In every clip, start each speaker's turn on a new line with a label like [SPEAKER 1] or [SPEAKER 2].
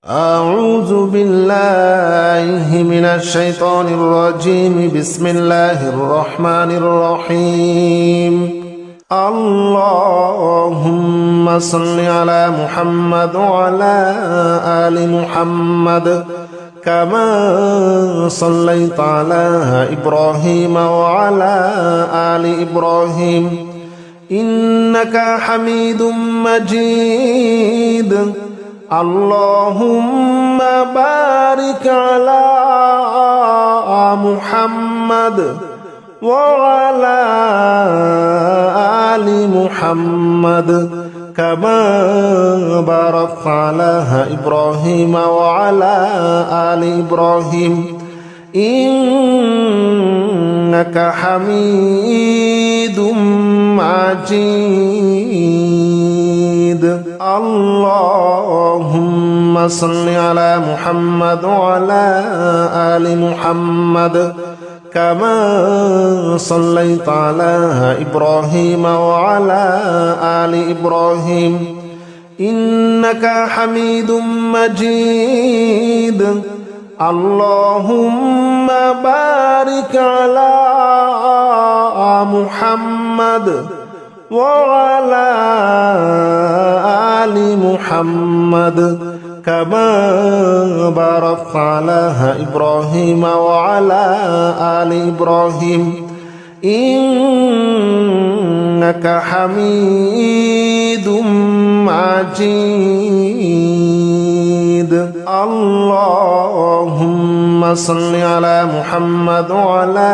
[SPEAKER 1] أعوذ بالله من الشيطان الرجيم. بسم الله الرحمن الرحيم. اللهم صل على محمد وعلى آل محمد كما صليت على إبراهيم وعلى آل إبراهيم إنك حميد مجيد. اللهم بارك على محمد وعلى آل محمد كما باركت على إبراهيم وعلى آل إبراهيم إنك حميد مجيد. اللهم صل على محمد وعلى آل محمد كما صليت على إبراهيم وعلى آل إبراهيم إنك حميد مجيد. اللهم بارك على محمد وعلى آل محمد كما باركت على إبراهيم وعلى آل إبراهيم إنك حميد مجيد. اللهم صل على محمد وعلى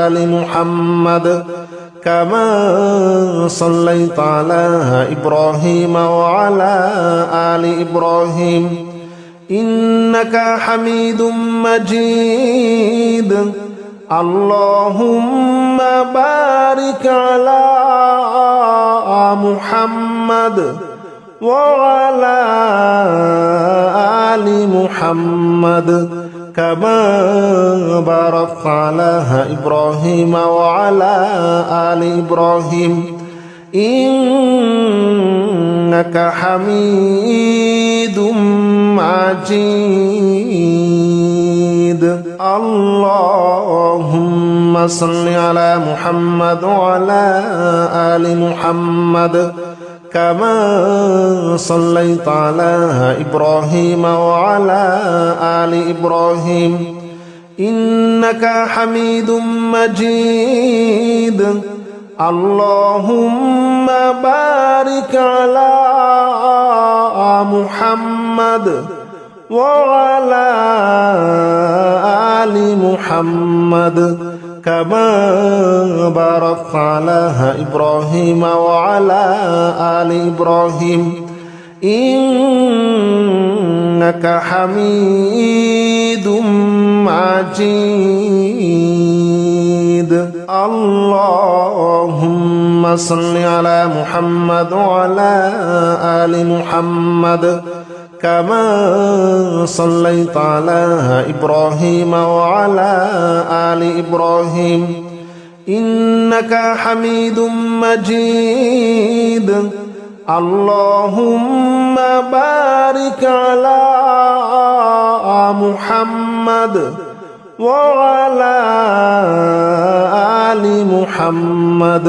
[SPEAKER 1] آل محمد كما صليت على إبراهيم وعلى آل إبراهيم إنك حميد مجيد. اللهم بارك على محمد وعلى آل محمد كما باركت على إبراهيم وعلى آل إبراهيم إنك حميد مجيد. اللهم صل على محمد وعلى آل محمد كما صليت على إبراهيم وعلى آل إبراهيم إنك حميد مجيد. اللهم بارك على محمد وعلى آل محمد كما باركت على إبراهيم وعلى آل إبراهيم إنك حميد مجيد. اللهم صل على محمد وعلى آل محمد كما صليت على إبراهيم وعلى آل إبراهيم إنك حميد مجيد. اللهم بارك على محمد وعلى آل محمد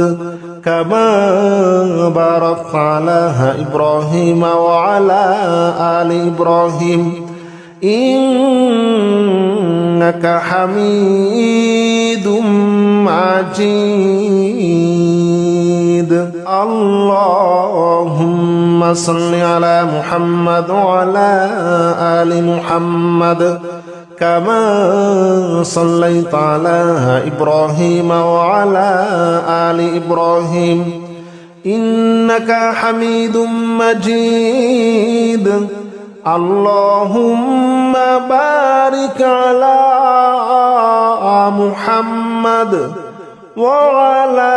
[SPEAKER 1] كما باركت على إبراهيم وعلى آل إبراهيم إنك حميد مجيد. اللهم صل على محمد وعلى آل محمد كما صليت على إبراهيم وعلى آل إبراهيم إنك حميد مجيد. اللهم بارك على محمد وعلى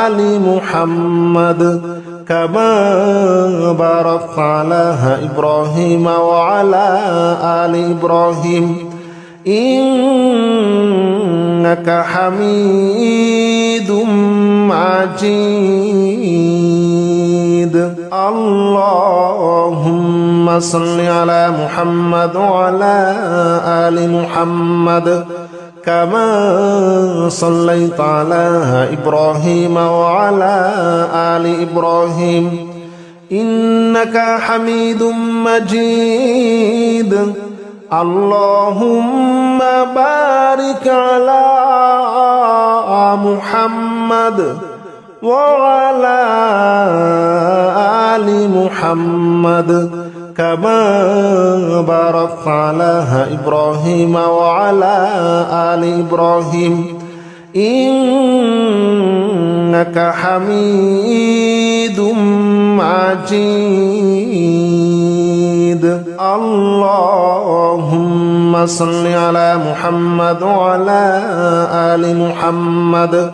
[SPEAKER 1] آل محمد كما باركت على إبراهيم وعلى آل إبراهيم إنك حميد مجيد. اللهم صل على محمد وعلى آل محمد كما صليت على إبراهيم وعلى آل إبراهيم إنك حميد مجيد اللهم بارك على محمد وعلى آل محمد كما باركت على إبراهيم وعلى آل إبراهيم إنك حميد مجيد اللهم صل على محمد وعلى آل محمد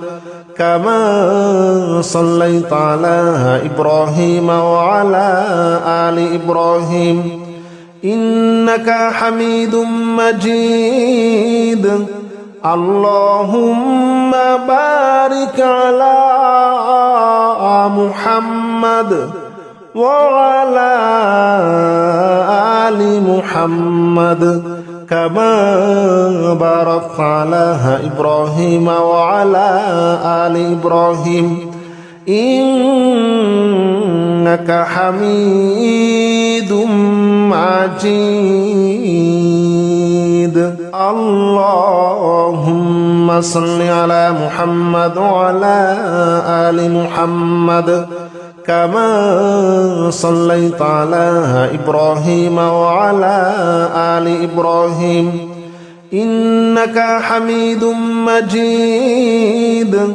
[SPEAKER 1] كما صليت على إبراهيم وعلى آل إبراهيم إنك حميد مجيد اللهم بارك على محمد وعلى آل محمد كما باركت على إبراهيم وعلى آل إبراهيم إنك حميد مجيد اللهم صل على محمد وعلى آل محمد كما صليت على إبراهيم وعلى آل إبراهيم إنك حميد مجيد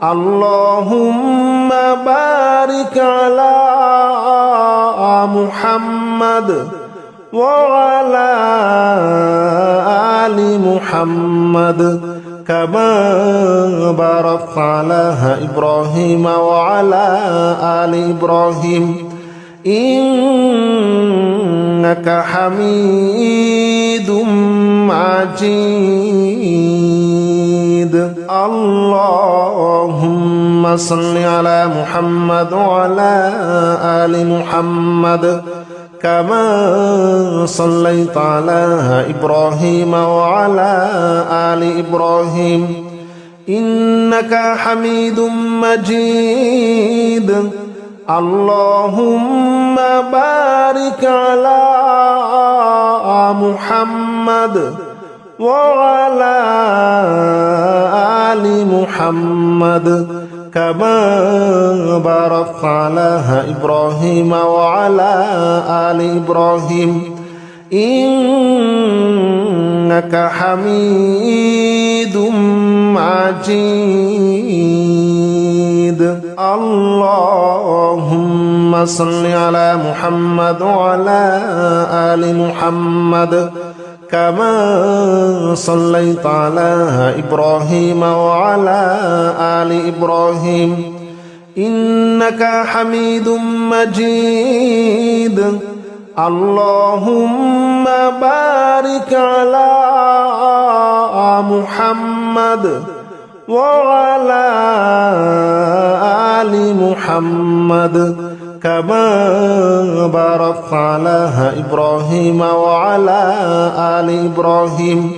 [SPEAKER 1] اللهم بارك على محمد وعلى آل محمد كما باركت على إبراهيم وعلى آل إبراهيم إنك حميد مجيد اللهم صل على محمد وعلى آل محمد كما صليت على إبراهيم وعلى آل إبراهيم إنك حميد مجيد اللهم بارك على محمد وعلى آل محمد كما باركت على إبراهيم وعلى آل إبراهيم إنك حميد مجيد اللهم صل على محمد وعلى آل محمد كما صليت على إبراهيم وعلى آل إبراهيم إنك حميد مجيد اللهم بارك على محمد وعلى آل محمد كما باركت على إبراهيم وعلى آل إبراهيم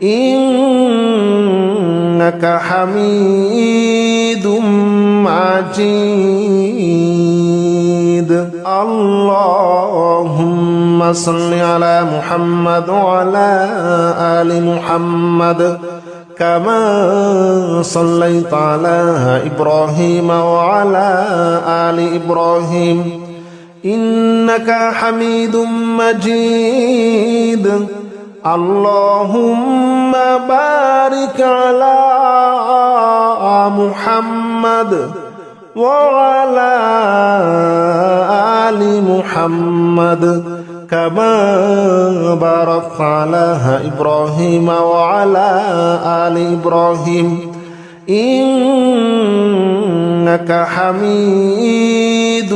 [SPEAKER 1] إنك حميد مجيد اللهم صل على محمد وعلى آل محمد كما صليت على إبراهيم وعلى آل إبراهيم إنك حميد مجيد اللهم بارك على محمد وعلى آل محمد كما باركت على إبراهيم وعلى آل إبراهيم إنك حميد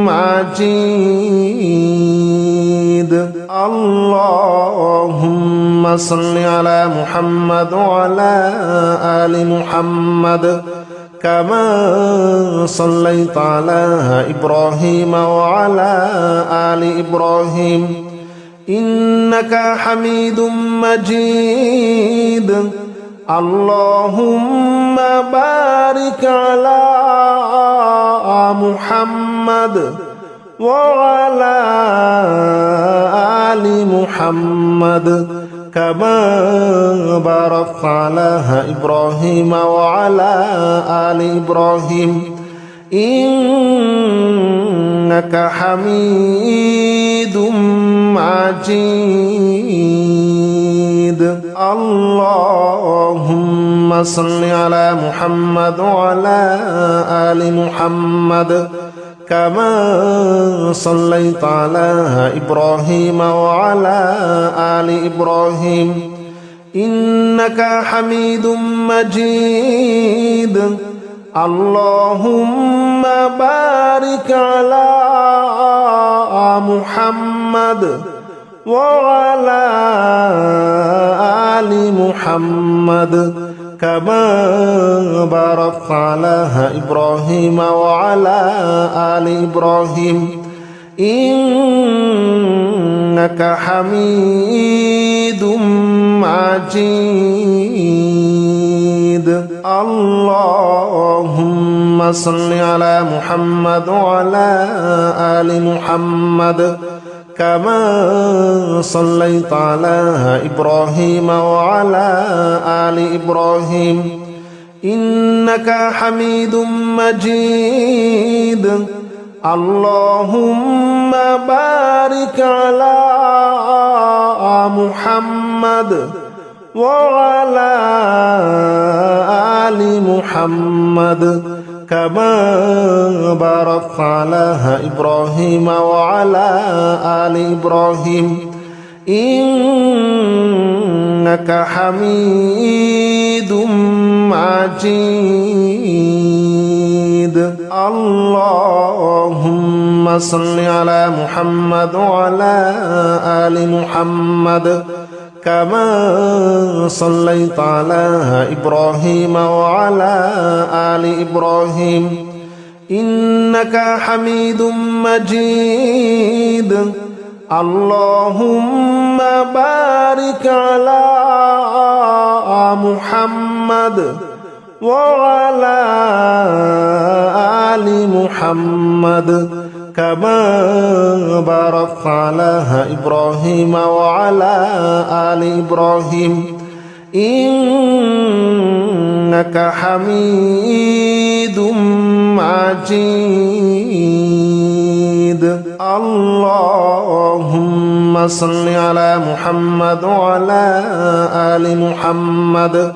[SPEAKER 1] مجيد اللهم صل على محمد وعلى آل محمد كما صليت على إبراهيم وعلى آل إبراهيم إنك حميد مجيد اللهم بارك على محمد وعلى آل محمد كما باركت على إبراهيم وعلى آل إبراهيم إنك حميد مجيد اللهم صل على محمد وعلى آل محمد كما صليت على إبراهيم وعلى آل إبراهيم إنك حميد مجيد اللهم بارك على محمد وعلى آل محمد كما باركت على إبراهيم وعلى آل إبراهيم إنك حميد مجيد اللهم صل على محمد وعلى آل محمد كما صليت على إبراهيم وعلى آل إبراهيم إنك حميد مجيد اللهم بارك على محمد وعلى آل محمد كما باركت على إبراهيم وعلى آل إبراهيم إنك حميد مجيد اللهم صل على محمد وعلى آل محمد كما صليت على إبراهيم وعلى آل إبراهيم إنك حميد مجيد اللهم بارك على محمد وعلى آل محمد كما باركت على إبراهيم وعلى آل إبراهيم إنك حميد مجيد اللهم صل على محمد وعلى آل محمد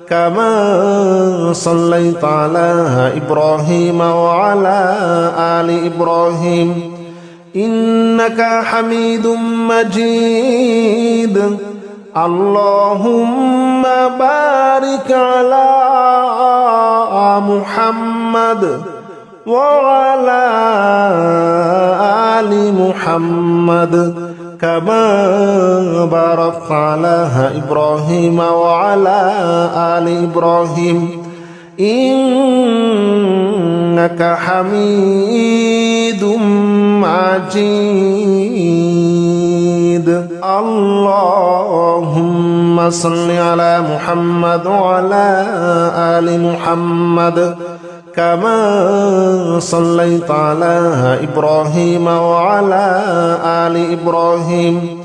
[SPEAKER 1] كما صليت على إبراهيم وعلى آل إبراهيم إنك حميد مجيد اللهم بارك على محمد وعلى آل محمد كما باركت على إبراهيم وعلى آل إبراهيم إنك حميد مجيد اللهم صل على محمد وعلى آل محمد كما صليت على إبراهيم وعلى آل إبراهيم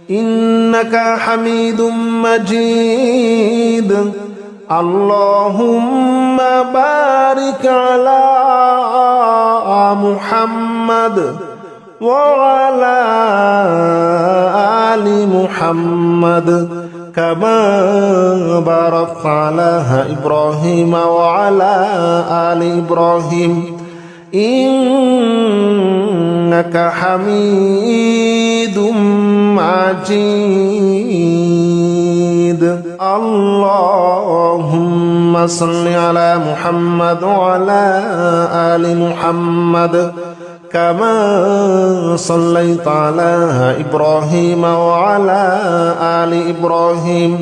[SPEAKER 1] إنك حميد مجيد اللهم بارك على محمد وعلى آل محمد كما باركت على إبراهيم وعلى آل إبراهيم إنك حميد مجيد اللهم صل على محمد وعلى آل محمد كما صليت على إبراهيم وعلى آل إبراهيم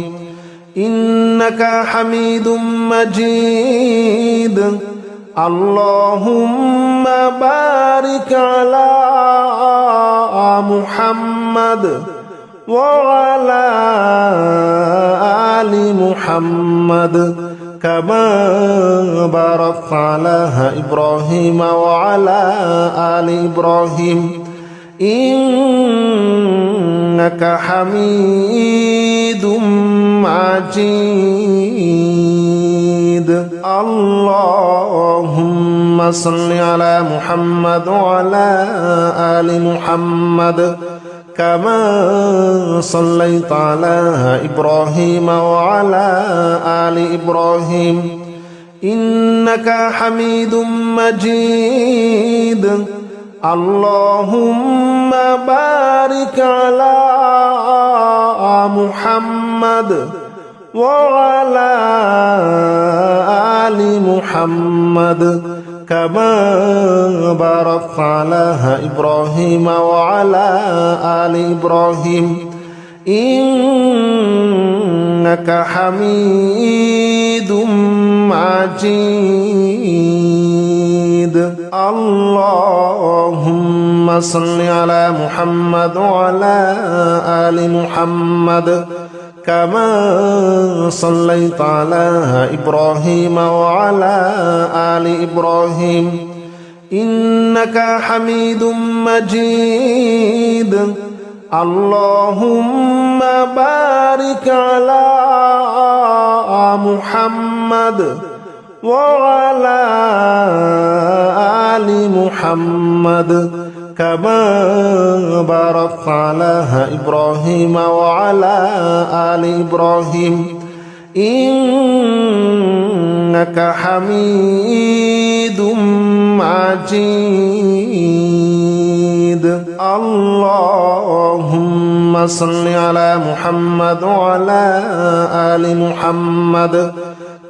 [SPEAKER 1] إنك حميد مجيد اللهم بارك على محمد وعلى آل محمد كما باركت على إبراهيم وعلى آل إبراهيم إنك حميد مجيد اللهم صل على محمد وعلى آل محمد كما صليت على إبراهيم وعلى آل إبراهيم إنك حميد مجيد اللهم بارك على محمد وعلى آل محمد كما باركت على إبراهيم وعلى آل إبراهيم إنك حميد مجيد اللهم صل على محمد وعلى آل محمد كما صليت على إبراهيم وعلى آل إبراهيم إنك حميد مجيد اللهم بارك على محمد وعلى آل محمد كما باركت على إبراهيم وعلى آل إبراهيم إنك حميد مجيد اللهم صل على محمد وعلى آل محمد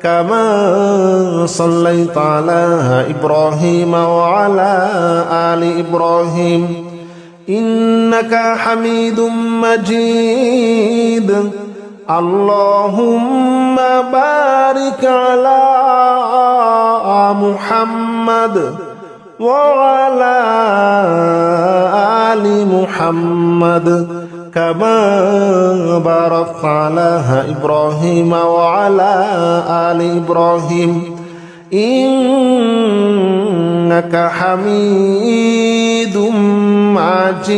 [SPEAKER 1] كما صليت على إبراهيم وعلى آل إبراهيم إنك حميد مجيد اللهم بارك على محمد وعلى آل محمد كما باركت على إبراهيم وعلى آل إبراهيم إنك حميد مجيد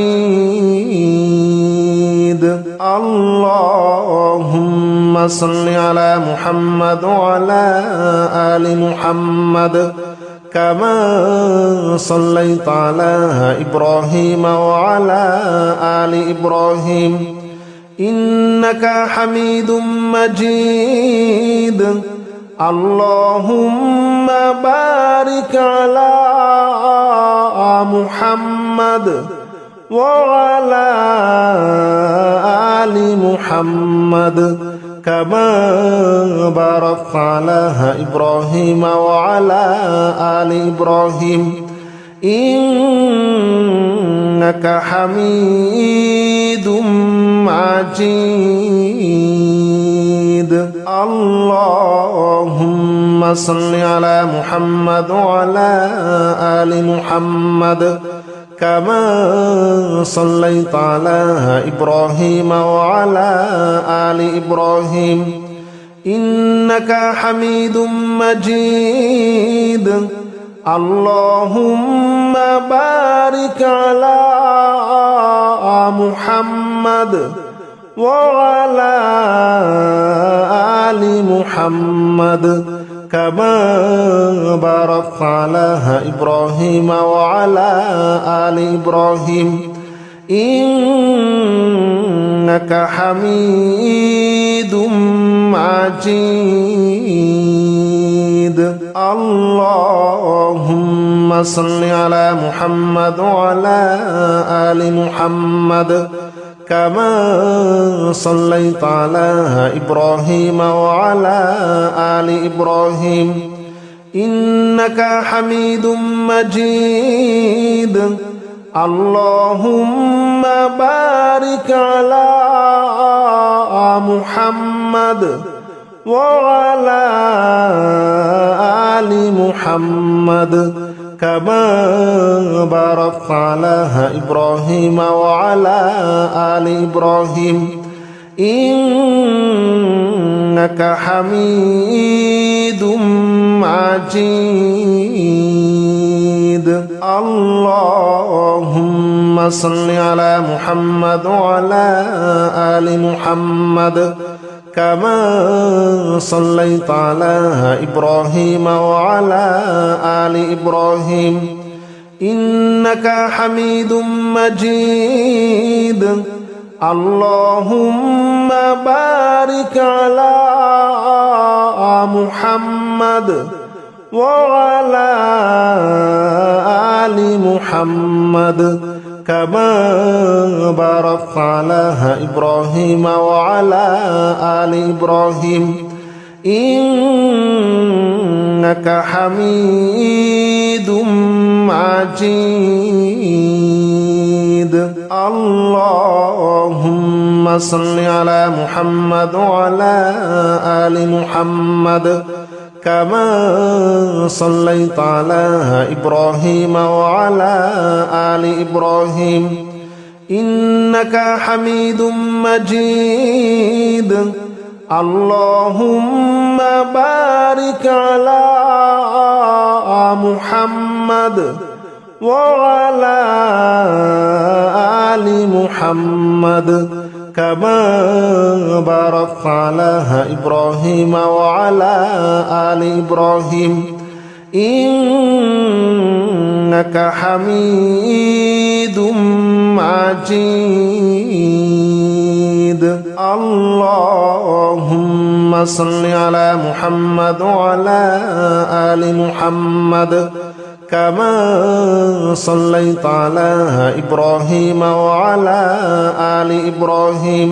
[SPEAKER 1] اللهم صل على محمد وعلى آل محمد كما صليت على إبراهيم وعلى آل إبراهيم إنك حميد مجيد اللهم بارك على محمد وعلى آل محمد كما باركت على إبراهيم وعلى آل إبراهيم إنك حميد مجيد اللهم صل على محمد وعلى آل محمد كما صليت على إبراهيم وعلى آل إبراهيم إنك حميد مجيد اللهم بارك على محمد وعلى آل محمد كما باركت على إبراهيم وعلى آل إبراهيم إنك حميد مجيد اللهم صل على محمد وعلى آل محمد كما صليت على إبراهيم وعلى آل إبراهيم إنك حميد مجيد اللهم بارك على محمد وعلى آل محمد كما باركت على إبراهيم وعلى آل إبراهيم إنك حميد مجيد. اللهم صل على محمد وعلى آل محمد كما صليت على إبراهيم وعلى آل إبراهيم إنك حميد مجيد. اللهم بارك على محمد وعلى آل محمد كما باركت على إبراهيم وعلى آل إبراهيم إنك حميد مجيد. اللهم صل على محمد وعلى آل محمد كما صليت على إبراهيم وعلى آل إبراهيم إنك حميد مجيد. اللهم بارك على محمد وعلى آل محمد كما باركت على إبراهيم وعلى آل إبراهيم إنك حميد مجيد. اللهم صل على محمد وعلى آل محمد كما صليت على إبراهيم وعلى آل إبراهيم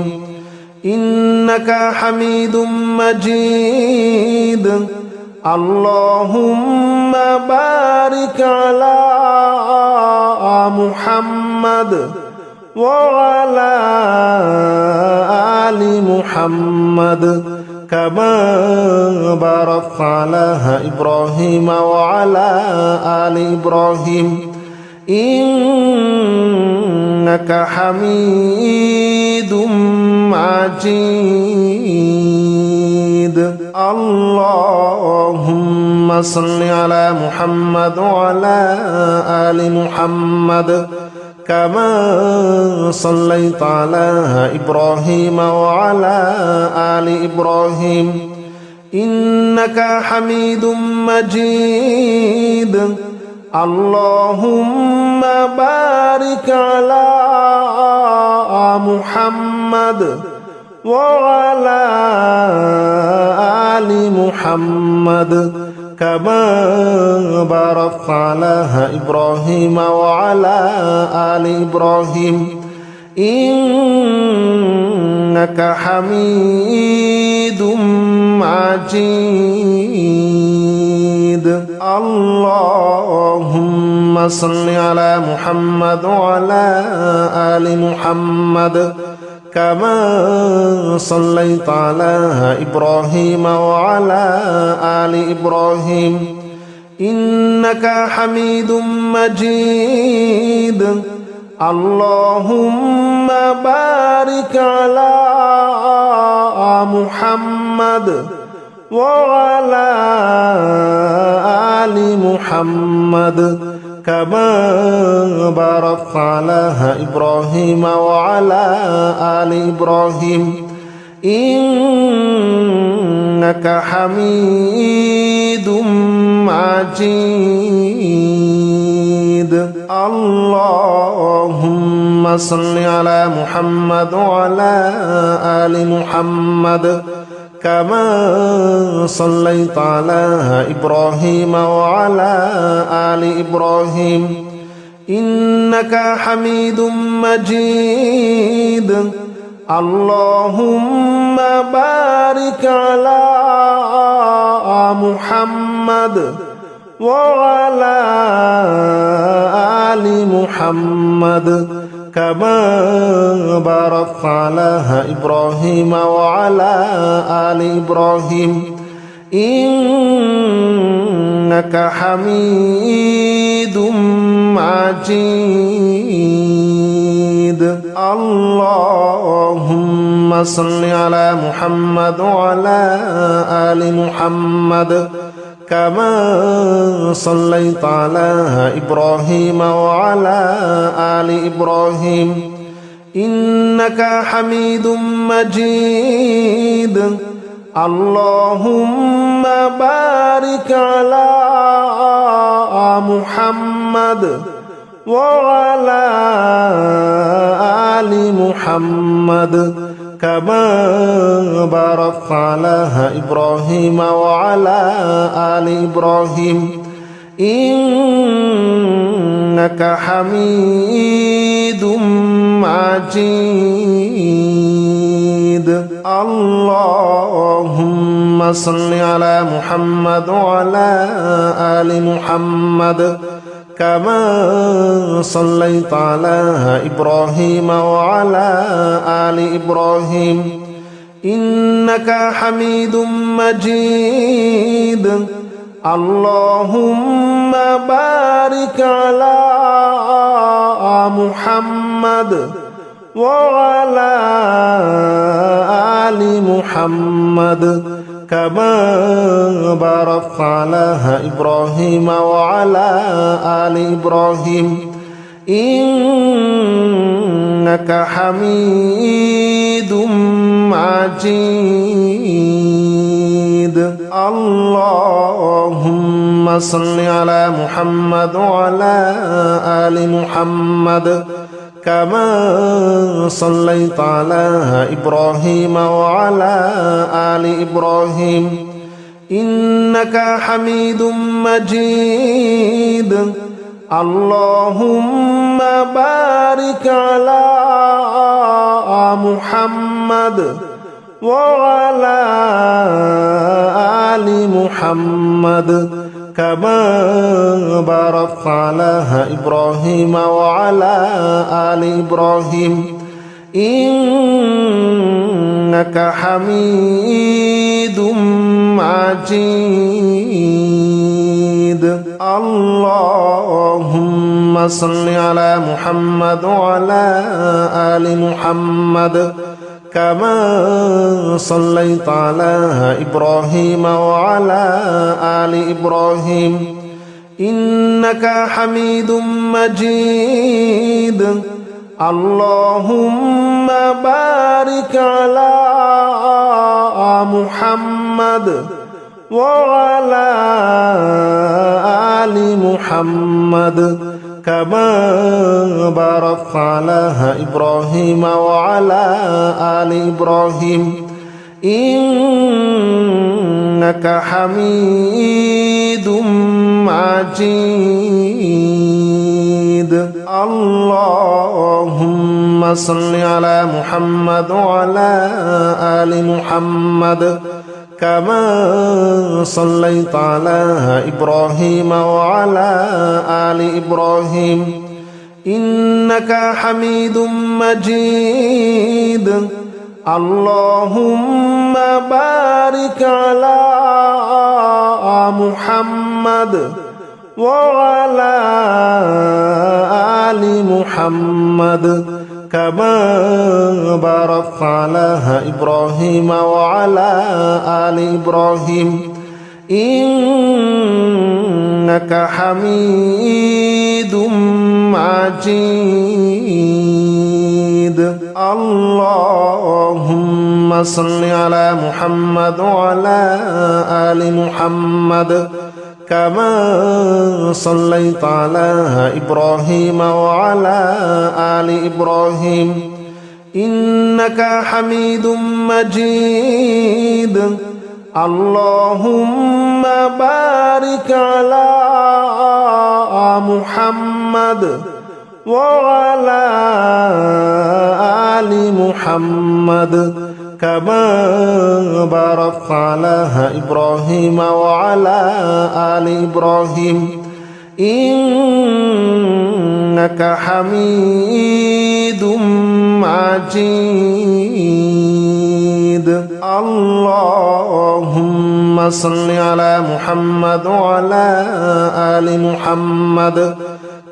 [SPEAKER 1] إنك حميد مجيد. اللهم بارك على محمد وعلى آل محمد كما باركت على إبراهيم وعلى آل إبراهيم إنك حميد مجيد. اللهم صل على محمد وعلى آل محمد كما صليت على إبراهيم وعلى آل إبراهيم إنك حميد مجيد. اللهم بارك على محمد وعلى آل محمد كما باركت على إبراهيم وعلى آل إبراهيم إنك حميد مجيد. اللهم صل على محمد وعلى آل محمد كما صليت على إبراهيم وعلى آل إبراهيم إنك حميد مجيد. اللهم بارك على محمد وعلى آل محمد كما باركت على إبراهيم وعلى آل إبراهيم إنك حميد مجيد. اللهم صل على محمد وعلى آل محمد كما صليت على إبراهيم وعلى آل إبراهيم إنك حميد مجيد. اللهم بارك على محمد وعلى آل محمد كما باركت على إبراهيم وعلى آل إبراهيم إنك حميد مجيد اللهم صل على محمد وعلى آل محمد كما صليت على إبراهيم وعلى آل إبراهيم إنك حميد مجيد اللهم بارك على محمد وعلى آل محمد كما باركت على إبراهيم وعلى آل إبراهيم إنك حميد مجيد اللهم صل على محمد وعلى آل محمد كما صليت على إبراهيم وعلى آل إبراهيم إنك حميد مجيد اللهم بارك على محمد وعلى آل محمد كما باركت على إبراهيم وعلى آل إبراهيم إنك حميد مجيد اللهم صل على محمد وعلى آل محمد كما صليت على إبراهيم وعلى آل إبراهيم إنك حميد مجيد اللهم بارك على محمد وعلى آل محمد كما باركت على إبراهيم وعلى آل إبراهيم إنك حميد مجيد اللهم صل على محمد وعلى آل محمد كما صليت على إبراهيم وعلى آل إبراهيم إنك حميد مجيد اللهم بارك على محمد وعلى آل محمد كما باركت على إبراهيم وعلى آل إبراهيم إنك حميد مجيد اللهم صل على محمد وعلى آل محمد كما صليت على إبراهيم وعلى آل إبراهيم إنك حميد مجيد اللهم بارك على محمد وعلى آل محمد كما باركت على إبراهيم وعلى آل إبراهيم إنك حميد مجيد اللهم صل على محمد وعلى آل محمد كما صليت على إبراهيم وعلى آل إبراهيم إنك حميد مجيد اللهم بارك على محمد وعلى آل محمد كما باركت على إبراهيم وعلى آل إبراهيم إنك حميد مجيد اللهم صل على محمد وعلى آل محمد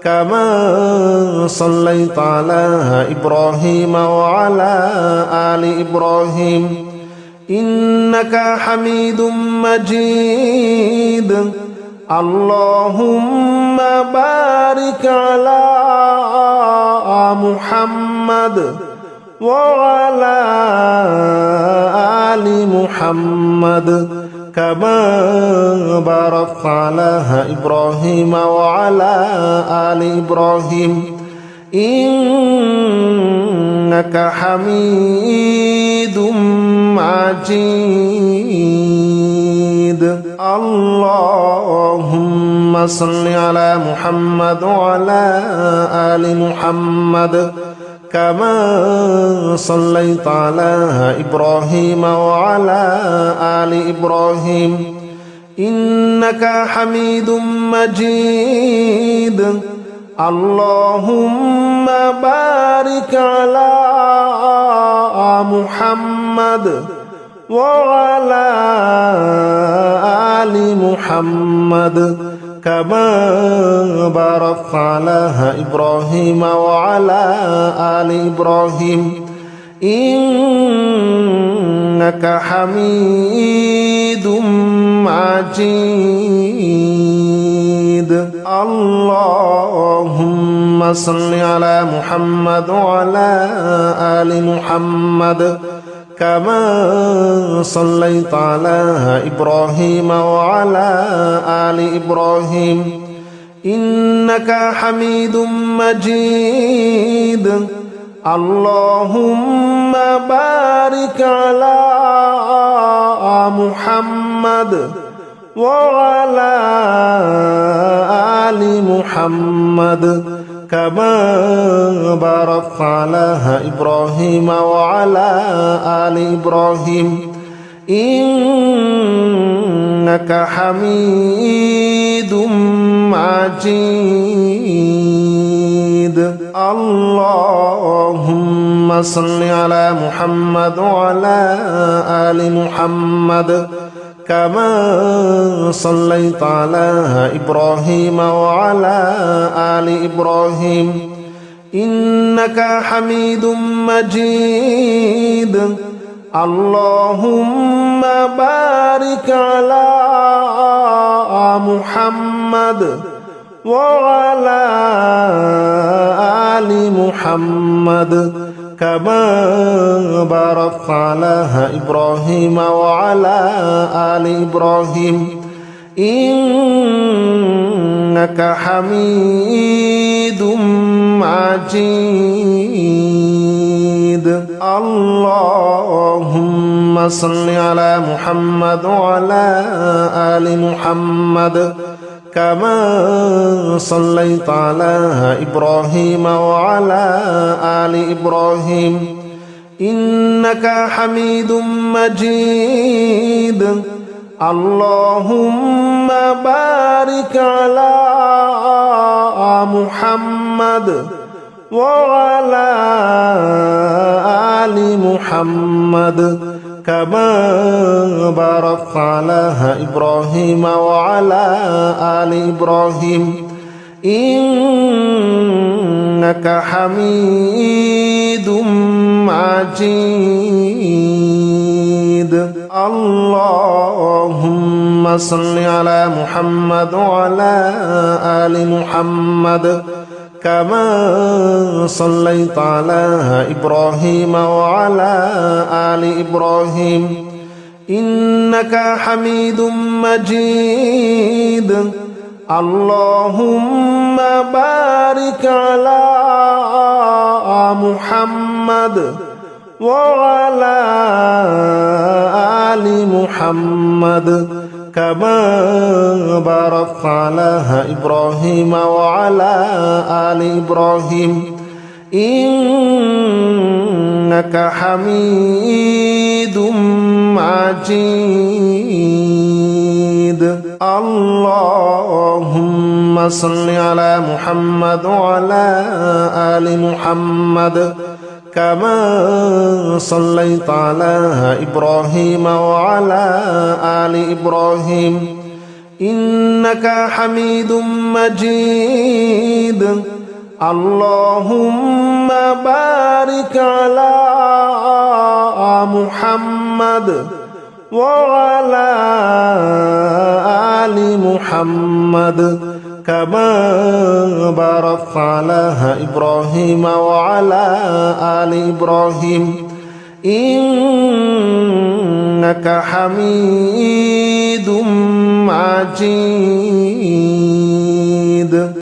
[SPEAKER 1] كما صليت على إبراهيم وعلى آل إبراهيم إنك حميد مجيد اللهم بارك على محمد وعلى آل محمد كما باركت على إبراهيم وعلى آل إبراهيم إنك حميد مجيد اللهم صل على محمد وعلى آل محمد كما صليت على إبراهيم وعلى آل إبراهيم إنك حميد مجيد اللهم بارك على محمد وعلى آل محمد كما باركت على إبراهيم وعلى آل إبراهيم إنك حميد مجيد اللهم صل على محمد وعلى آل محمد كما صليت على إبراهيم وعلى آل إبراهيم إنك حميد مجيد اللهم بارك على محمد وعلى آل محمد كما باركت على إبراهيم وعلى آل إبراهيم إنك حميد مجيد اللهم صل على محمد وعلى آل محمد كما صليت على إبراهيم وعلى آل إبراهيم إنك حميد مجيد اللهم بارك على محمد وعلى آل محمد كما باركت على إبراهيم وعلى آل إبراهيم إنك حميد مجيد اللهم صل على محمد وعلى آل محمد كما صليت على إبراهيم وعلى آل إبراهيم إنك حميد مجيد اللهم بارك على محمد وعلى آل محمد كما باركت على إبراهيم وعلى آل إبراهيم إنك حميد مجيد اللهم صل على محمد وعلى آل محمد كما صليت على إبراهيم وعلى آل إبراهيم إنك حميد مجيد اللهم بارك على محمد وعلى آل محمد كما باركت على إبراهيم وعلى آل إبراهيم إنك حميد مجيد اللهم صل على محمد وعلى آل محمد كما صليت على إبراهيم وعلى آل إبراهيم إنك حميد مجيد اللهم بارك على محمد وعلى آل محمد كما باركت على إبراهيم وعلى آل إبراهيم إنك حميد مجيد